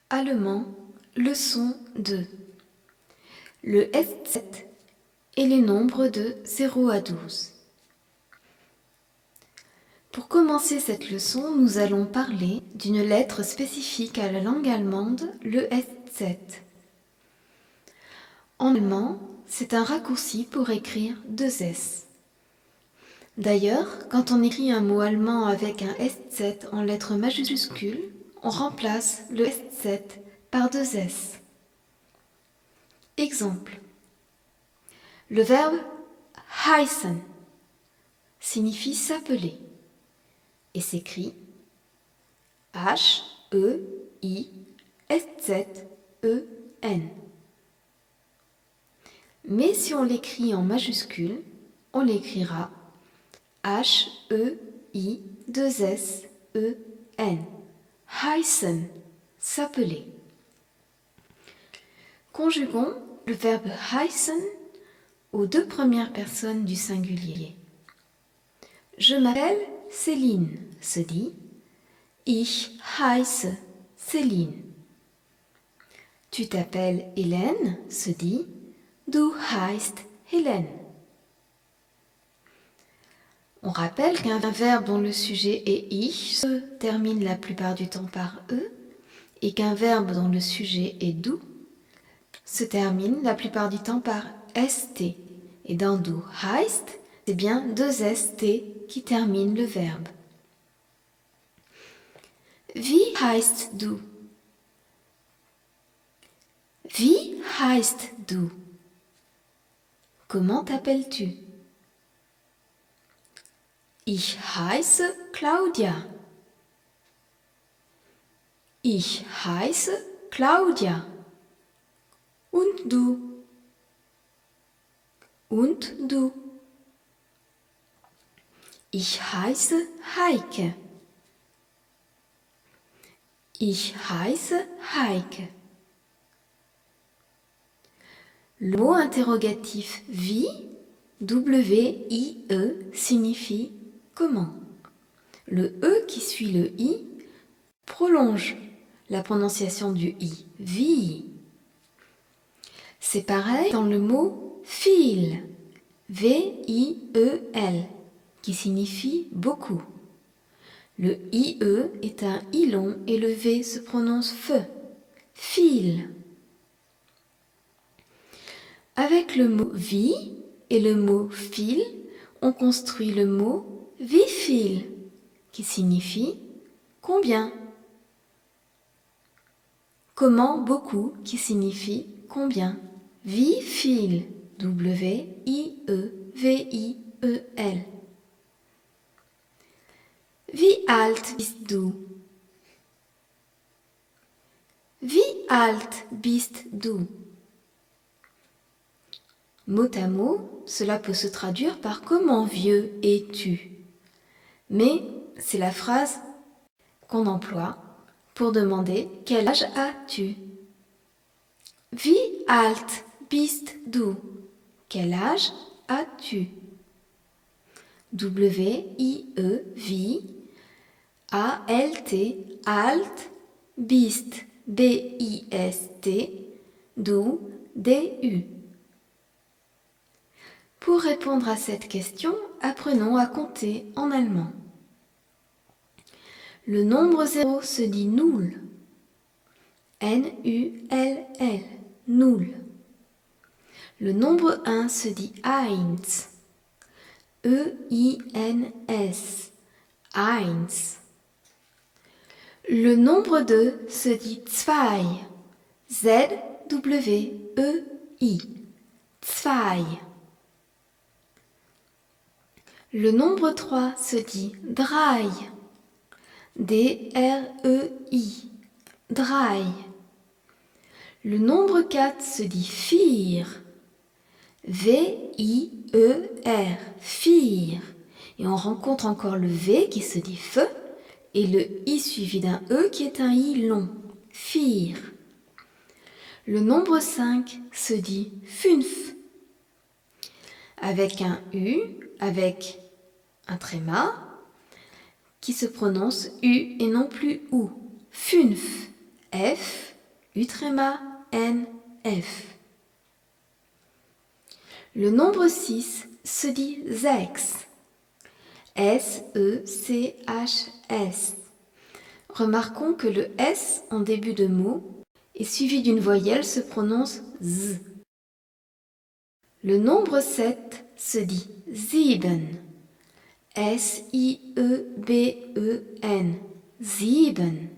Allemand, leçon 2. Le S7 et les nombres de 0 à 12. Pour commencer cette leçon, nous allons parler d'une lettre spécifique à la langue allemande, le S7. En allemand, c'est un raccourci pour écrire 2 S. D'ailleurs, quand on écrit un mot allemand avec un S7 en lettres majuscules, on remplace le S7 par 2 S. Exemple. Le verbe heißen signifie s'appeler et s'écrit H-E-I-S-Z-E-N. Mais si on l'écrit en majuscule, on l'écrira H-E-I-2-S-E-N. Heißen, s'appeler. Conjuguons le verbe heißen aux 2 premières personnes du singulier. Je m'appelle Céline, se dit Ich heiße Céline. Tu t'appelles Hélène, se dit Du heißt Hélène. On rappelle qu'un verbe dont le sujet est ich se termine la plupart du temps par e et qu'un verbe dont le sujet est du se termine la plupart du temps par st. Et dans du heißt, c'est bien 2 st qui terminent le verbe. Wie heißt du? Wie heißt du? Comment t'appelles-tu? Ich heiße Claudia. Ich heiße Claudia. Und du? Und du? Ich heiße Heike. Ich heiße Heike. Le mot interrogatif wie, W-I-E, signifie comment. Le E qui suit le I prolonge la prononciation du I. Wie. C'est pareil dans le mot viel, V-I-E-L, qui signifie beaucoup. Le I-E est un I long et le V se prononce fe. Viel. Avec le mot wie et le mot viel, on construit le mot wie viel, qui signifie combien. Comment beaucoup, qui signifie combien. Wie viel, W-I-E-V-I-E-L. Wie alt bist du? Wie alt bist du? Mot à mot, cela peut se traduire par comment vieux es-tu? Mais c'est la phrase qu'on emploie pour demander quel âge as-tu? Wie alt bist du? Quel âge as-tu? W-I-E, wie, A-L-T, alt, bist, B-I-S-T, du, D-U. Pour répondre à cette question, apprenons à compter en allemand. Le nombre 0 se dit null. N-U-L-L, null. Le nombre 1 se dit eins. E-I-N-S, eins. Le nombre 2 se dit zwei. Z-W-E-I, zwei. Le nombre 3 se dit drei. D-R-E-I, drei. Le nombre 4 se dit vier. V-I-E-R, vier. Et on rencontre encore le V qui se dit fe et le I suivi d'un E qui est un I long. Vier. Le nombre 5 se dit fünf. Avec un U, avec un tréma qui se prononce U et non plus OU. Fünf. F N, F. Le nombre 6 se dit sechs. S-E-C-H-S. Remarquons que le S en début de mot est suivi d'une voyelle se prononce Z. Le nombre 7 se dit sieben. S-I-E-B-E-N. Sieben.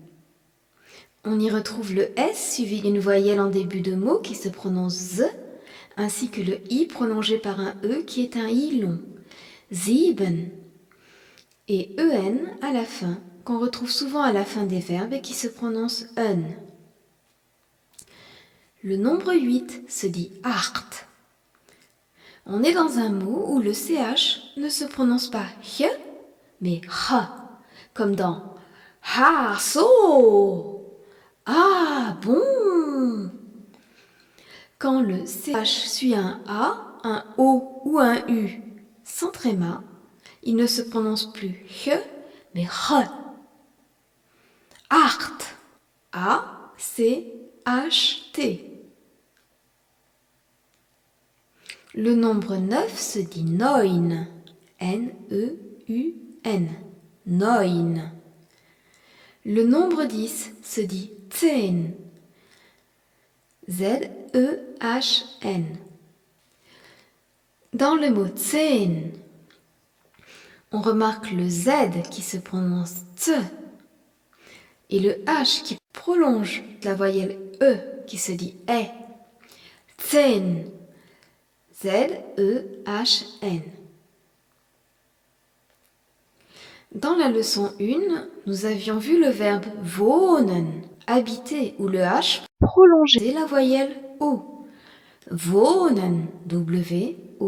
On y retrouve le S suivi d'une voyelle en début de mot qui se prononce Z, ainsi que le I prolongé par un E qui est un I long. Sieben. Et EN à la fin, qu'on retrouve souvent à la fin des verbes et qui se prononce EN. Le nombre 8 se dit acht. On est dans un mot où le CH ne se prononce pas h, mais h, comme dans ah so. Ah bon! Quand le CH suit un A, un O ou un U sans tréma, il ne se prononce plus h, mais h. Acht. A-C-H-T. Le nombre 9 se dit neun. N-E-U-N. Neun. Le nombre 10 se dit zehn. Z-E-H-N. Dans le mot zehn, on remarque le Z qui se prononce T et le H qui prolonge la voyelle E qui se dit E. Zehn. Z-E-H-N. Dans la leçon 1, nous avions vu le verbe wohnen, habiter, où le H prolongeait la voyelle O. Wohnen, W-O-H-N-E-N.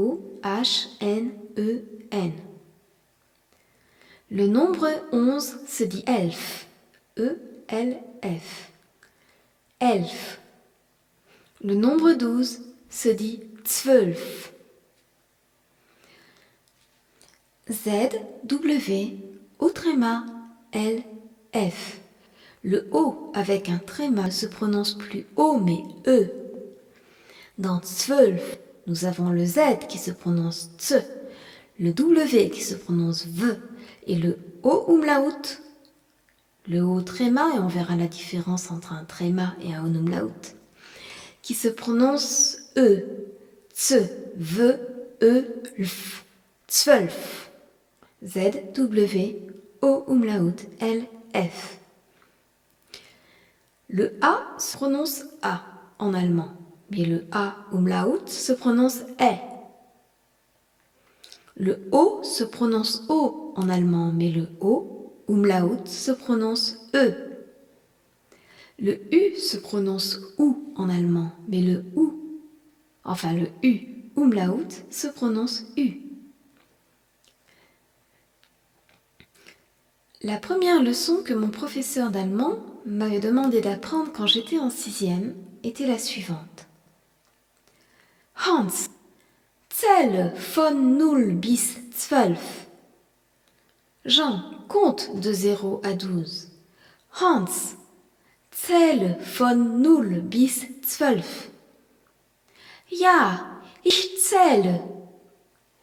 Le nombre 11 se dit elf, E-L-F. Elf. Le nombre 12 se dit zwölf. Z-W au tréma L-F. Le O avec un tréma ne se prononce plus O mais E. Dans zwölf, nous avons le Z qui se prononce T, le W qui se prononce V et le O umlaut. Le O tréma, et on verra la différence entre un tréma et un umlaut, qui se prononce E. T, V, E, F. Zwölf. Z-W, O umlaut, L, F. Le A se prononce A en allemand, mais le A umlaut se prononce E. Le O se prononce O en allemand, mais le O umlaut se prononce E. Le U se prononce OU en allemand, mais le OU, enfin le U umlaut se prononce U. La première leçon que mon professeur d'allemand m'avait demandé d'apprendre quand j'étais en 6e était la suivante. Hans, zähle von 0 bis 12. Jean, compte de 0 à 12. Hans, zähle von 0 bis 12. Ja, ich zähle.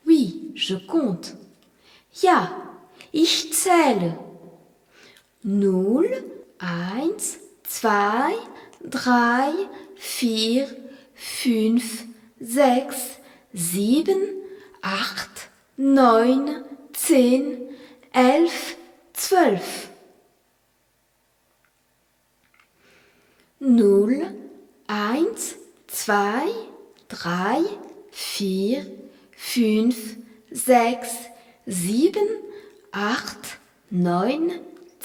Oui, je compte. Ja, ich zähle. 0, 1, 2, 3, 4, 5, 6, 7, 8, 9, 10, 11, 12. 0, 1, 2, 3, 4, 5, 6, 7, 8, 9,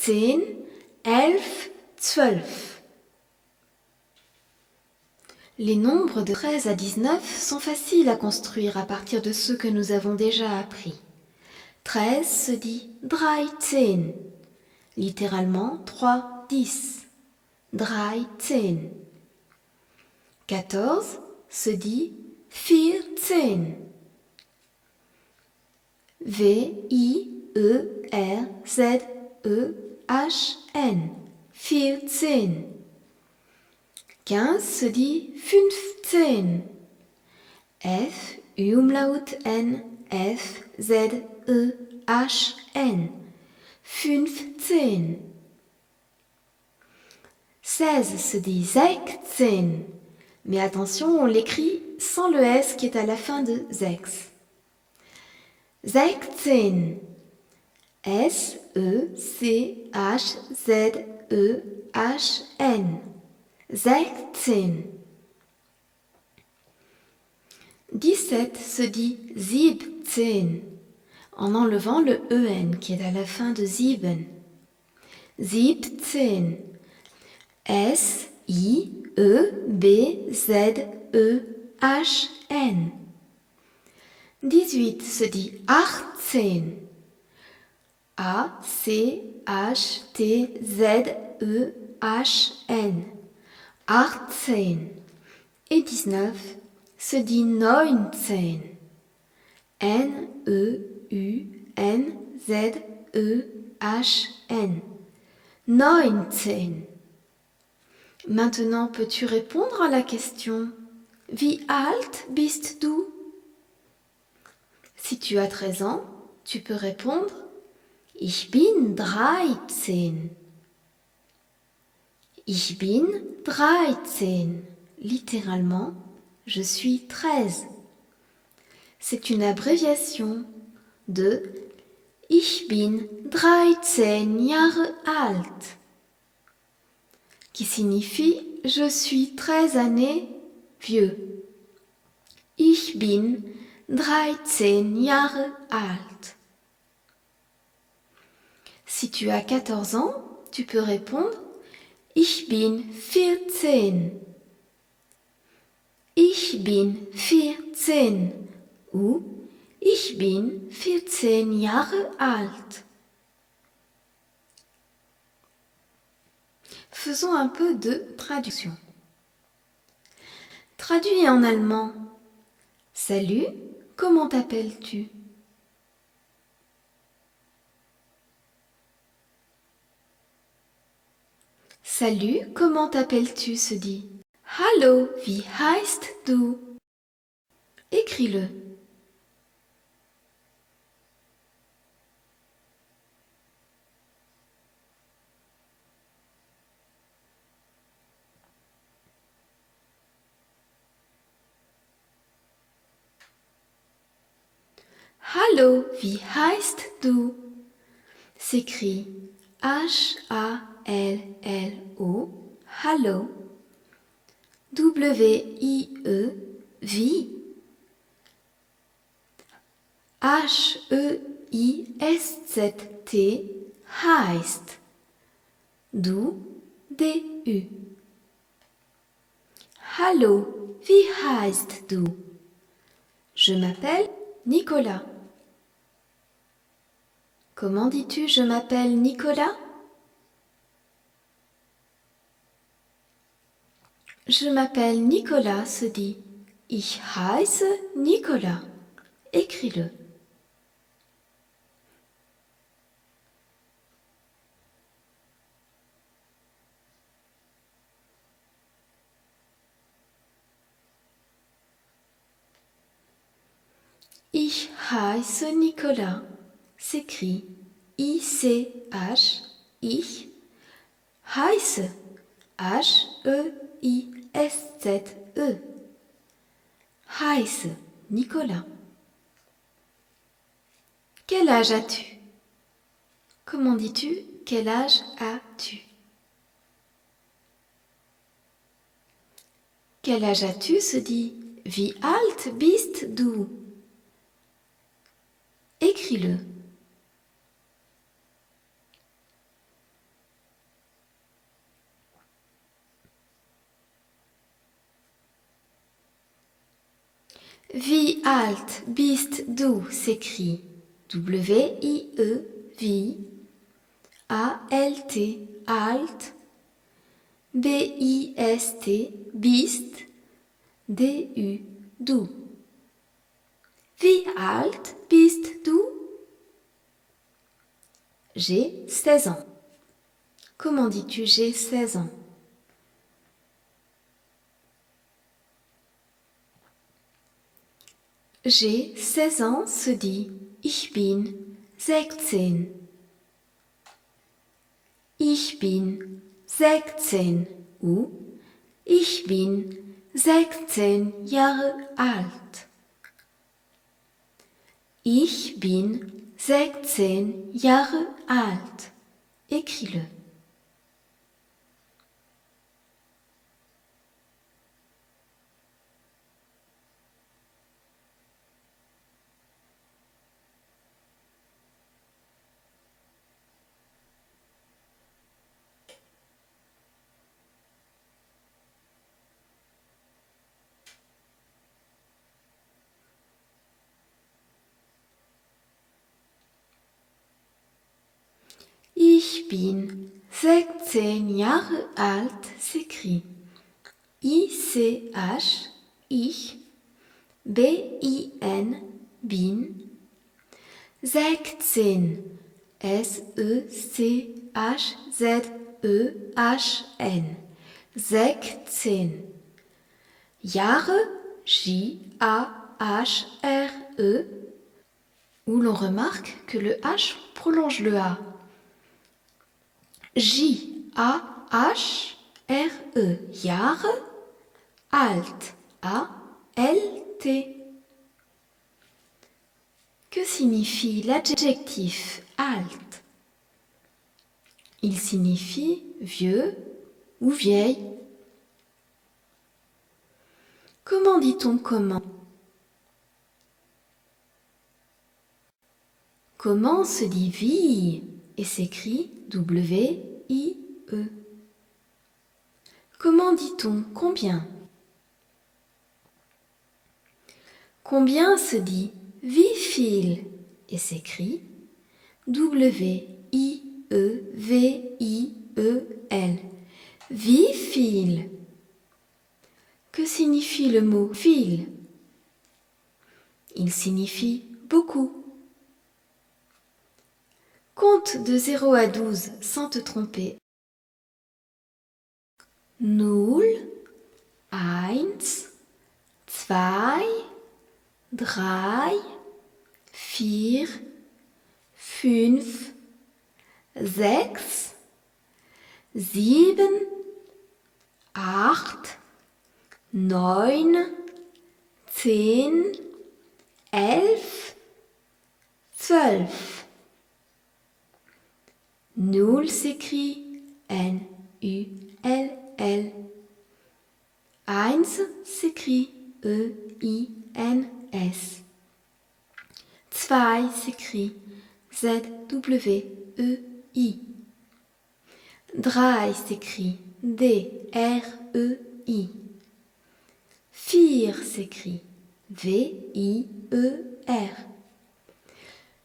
10, 11, 12. Les nombres de 13 à 19 sont faciles à construire à partir de ceux que nous avons déjà appris. 13 se dit 13, littéralement 3, 10. 13. 14 se dit 14. V-I-E-R-Z-E-H-N. 14. 15 se dit 15. F, Umlaut N, F, Z, E, H, N. 15. 16 se dit 16. Mais attention, on l'écrit sans le S qui est à la fin de sechs. 16. S, E, C, H, Z, E, H, N. 16. 17 se dit 17 en enlevant le EN qui est à la fin de sieben. 17. S, I, E, B, Z, E, H, N. 18 se dit 18. A, C, H, T, Z, E, H, N. 18. Et 19 se dit 19. N, E, U, N, Z, E, H, N. 19. Maintenant, peux-tu répondre à la question « Wie alt bist du ?» Si tu as 13 ans, tu peux répondre « Ich bin 13 ». Ich bin 13. Littéralement, je suis 13. C'est une abréviation de Ich bin 13 Jahre alt, qui signifie je suis 13 années vieux. Ich bin 13 Jahre alt. Si tu as 14 ans, tu peux répondre Ich bin 14. Ich bin 14 ou Ich bin 14 Jahre alt. Faisons un peu de traduction. Traduit en allemand. Salut, comment t'appelles-tu? Salut, comment t'appelles-tu se dit Hallo, wie heißt du? Écris-le. Hallo, wie heißt du? S'écrit H-A-L-L-O, Hallo. W-I-E, wie. H-E-I-S-Z-T, heißt. Du, D-U. Hallo, wie heißt du? Je m'appelle Nicolas. Comment dis-tu je m'appelle Nicolas? Je m'appelle Nicolas se dit Ich heiße Nicolas. Écris-le. Ich heiße Nicolas s'écrit I-C-H, ich, heiße, H-E-I-S-Z-E, heiße, Nicolas. Quel âge as-tu? Comment dis-tu quel âge as-tu? Quel âge as-tu se dit Wie alt bist du? Écris-le. Wie alt bist du s'écrit W-I-E, wie, A-L-T, alt, B-I-S-T, bist, D-U, du. Wie alt bist du? J'ai 16 ans. Comment dis-tu j'ai 16 ans? J'ai 16 ans se dit Ich bin 16. Ich bin 16 ou Ich bin 16 Jahre alt. Ich bin 16 Jahre alt. Écris-le. Ich bin 16 Jahre alt s'écrit I-C-H, ich, B-I-N, bin, 16, S-E-C-H-Z-E-H-N, 16, Jahre, J-A-H-R-E, où l'on remarque que le H prolonge le A. J-A-H-R-E, Jahre, alt, A-L-T. Que signifie l'adjectif alt? Il signifie vieux ou vieille. Comment dit-on comment? Comment se dit vie et s'écrit W-I-E. Comment dit-on combien? Combien se dit wie viel et s'écrit W-I-E-V-I-E-L. Wie viel. Que signifie le mot viel? Il signifie beaucoup. Compte de 0 à 12 sans te tromper. 0, 1, 2, 3, 4, 5, 6, 7, 8, 9, 10, 11, 12. 0 s'écrit N-U-L-L. 1 s'écrit E-I-N-S. 2 s'écrit Z-W-E-I. 3 s'écrit D-R-E-I. 4 s'écrit V-I-E-R.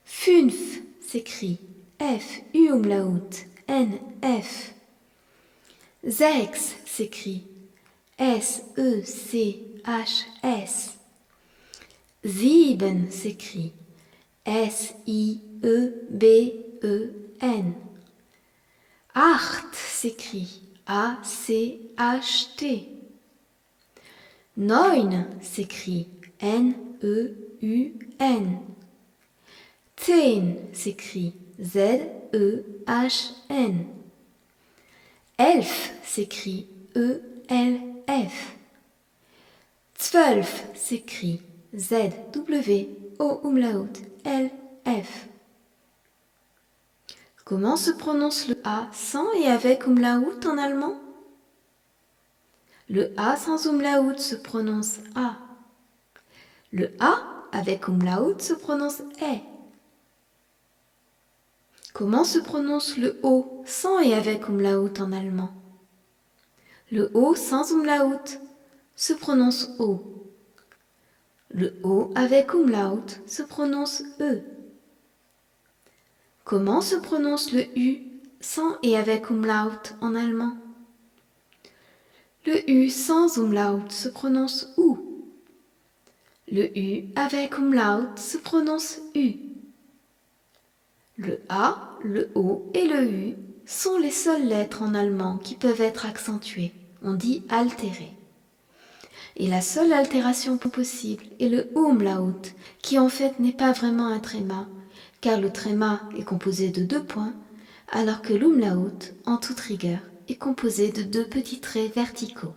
5 s'écrit F-U-Umlaut, N-F. 6 s'écrit S-E-C-H-S. 7 s'écrit S-I-E-B-E-N. 8 s'écrit A-C-H-T. 9 s'écrit N-E-U-N. 10 s'écrit Z-E-H-N. 11 s'écrit E-L-F. 12 s'écrit Z-W-O-Umlaut-L-F. Comment se prononce le A sans et avec umlaut en allemand? Le A sans umlaut se prononce A. Le A avec umlaut se prononce E. Comment se prononce le O sans et avec umlaut en allemand? Le O sans umlaut se prononce O. Le O avec umlaut se prononce E. Comment se prononce le U sans et avec umlaut en allemand? Le U sans umlaut se prononce OU. Le U avec umlaut se prononce U. Le A, le O et le U sont les seules lettres en allemand qui peuvent être accentuées. On dit altérées. Et la seule altération possible est le umlaut, qui en fait n'est pas vraiment un tréma, car le tréma est composé de 2 points, alors que l'umlaut, en toute rigueur, est composé de 2 petits traits verticaux.